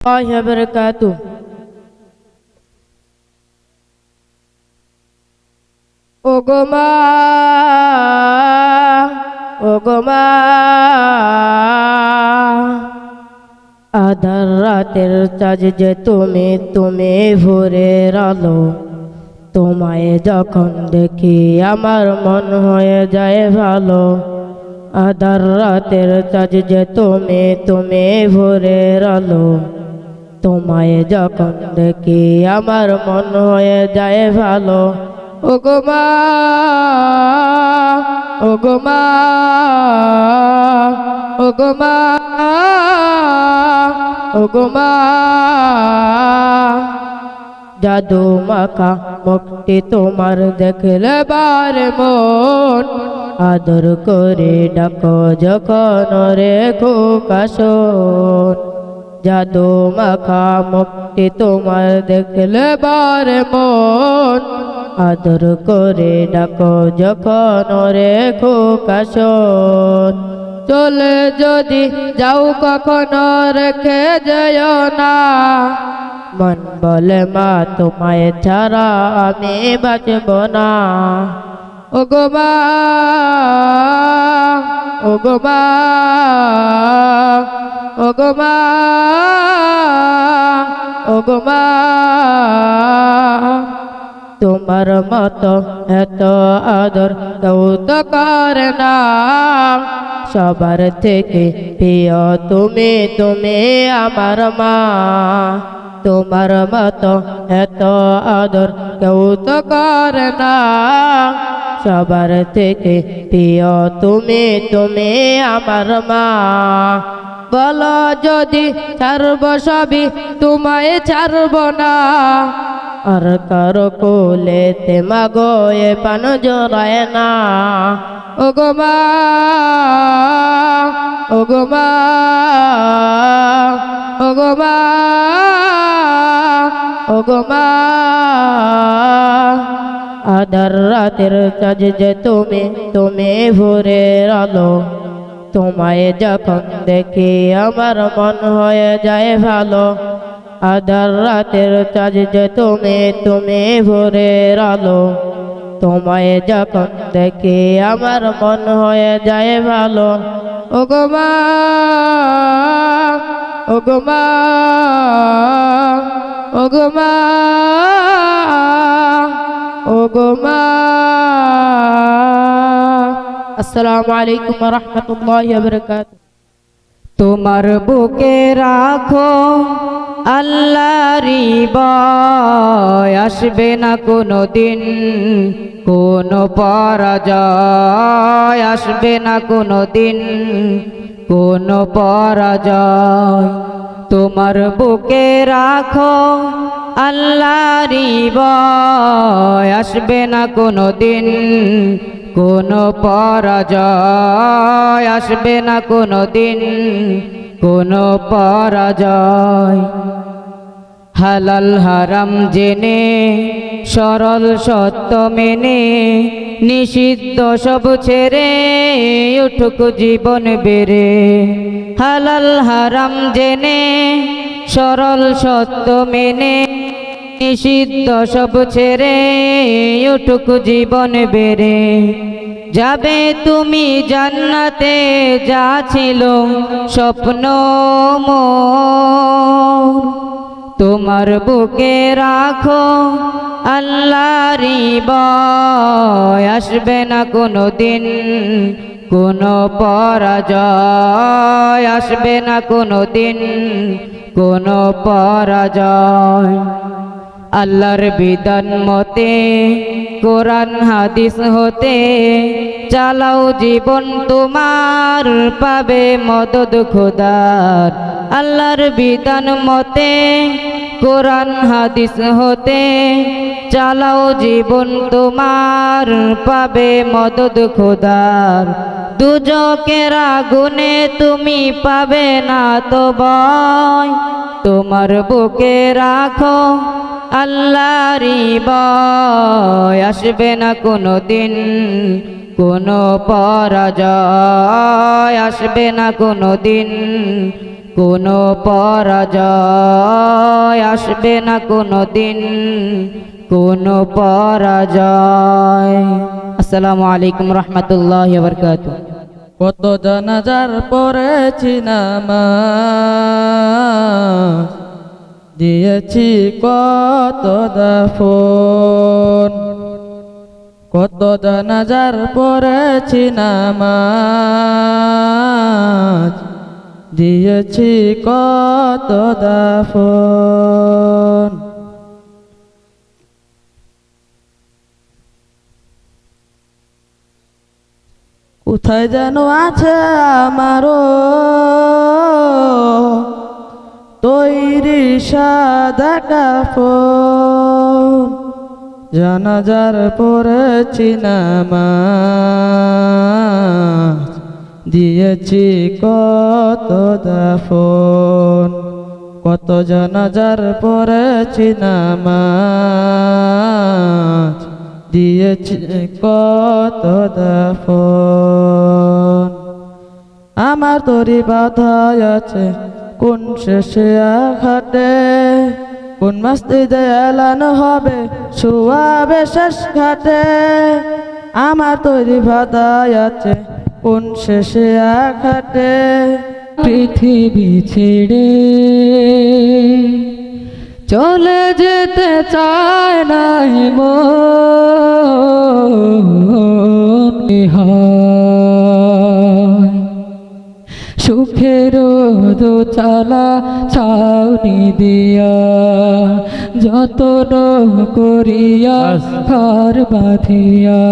الله وبركاته ওগো মা আধার রাতের চাঁদ যে তুমি ভোরের আলো তোমায় যখন দেখি আমার মন হয়ে যায় ভালো আধার রাতের চাঁদ যে তুমি ভোরের আলো তোমায় যখন দেখি আমার মন হয়ে যায় ভালো ওগো মা ওগো মা ওগো মা ওগো মা জাদু মাখা মুখটি তোমার দেখলে বারে মন আদর করে ডাকো যখন রেখো কাশন জাদু মাখা মুখটি তোমার দেখলে বারে মন আদর করে ডাকো যখন রেখো কাশন চলে যদি যাও কখনো রেখে যেও না মন বলে মা তোমায় ছাড়া আমি বাঁচব না ওগো মা ওগো মা ওগো মা ওগো মা তোমার মতো এত আদর কেউ তো করে না সবার থেকে প্রিয় তুমি আমার মা তোমার মতো এত আদর কেউ তো করে না সবার থেকে প্রিয় তুমি আমার মা বলো যদি ছাড়ব সবই তোমায় ছাড়ব না আর কারো কোলেতে মাগো এ পান জড়ায় না ওগো মা ওগো মা ওগো মা ওগো মা আধার রাতের চাঁদ যে তুমি ভোরের আলো তোমায় যখন দেখি আমার মন হয়ে যায় ভালো আধার রাতের চাঁদ যে তুমি ভোরের আলো তোমায় যখন দেখি আমার মন হয়ে যায় ভালো ওগো মা ওগো মা ওগো মা ওগো মা আসসালামু আলাইকুম ওয়া রাহমাতুল্লাহি ওয়া বারাকাতুহু তোমার বুকে রাখো আল্লাহর ভয় আসবে না কোনো দিন কোনো পরাজয় আসবে না কোনো দিন কোনো পরাজয় তোমার বুকে রাখো আল্লাহর ভয় আসবে না কোনো দিন কোনো পরাজয় আসবে না কোনো দিন কোনো পরাজয় হালাল হারাম জেনে সরল সত্য মেনে নিষিদ্ধ সব ছেড়ে উঠুক জীবন বেড়ে হালাল হারাম জেনে সরল সত্য মেনে নিষিদ্ধ সব ছেড়ে উঠুক জীবন বেড়ে যাবে তুমি জান্নাতে যা ছিল স্বপ্ন মোর তোমার বুকে রাখো আল্লাহর ভয় আসবে না কোনো দিন কোনো পরাজয় আসবে না কোনো দিন কোনো পরাজয় আল্লাহর বিধান মতে কোরআন হাদিস হতে চালাও জীবন তোমার পাবে মদদ খোদার আল্লাহর বিধান মতে কোরআন হাদিস হতে চালাও জীবন তোমার পাবে মদদ খোদার দুজকের আগুনে তুমি পাবে না তো ভয় তোমার বুকে রাখো আল্লাহর ভয় আসবে না কোনো দিন কোনো পরাজয় আসবে না কোনো দিন কোনো পরাজয় আসবে না কোনো দিন কোনো পরাজয়। আসসালামু আলাইকুম রহমতুল্লাহি ওয়া বারাকাতুহু। কত জানাজার পড়েছি নামাজ, দিয়েছি কত দাফন। কত জানাজার পড়েছি নামাজ, দিয়েছি কত দাফন। কোথায় যেন আছে আমারও তৈরি সাদা কাফন, জানাজার পড়েছি নামাজ, দিয়েছি কত দাফন। কত জানাজার পড়েছি নামাজ, দিয়েছি কত দাফন। আমার তরি বাধায় আছে কোন শেষে আঘাটে, কোন মসজিদে এলান হবে শুয়াবে শেষ ঘাটে। আমার তরি বাধায় আছে কোন শেষে আঘাটে। পৃথিবী ছেড়ে চলে যেতে চায় নাই মন, সুখের দোচালা ছাউনি দিয়া যতন করিয়া ঘর বাঁধিয়া।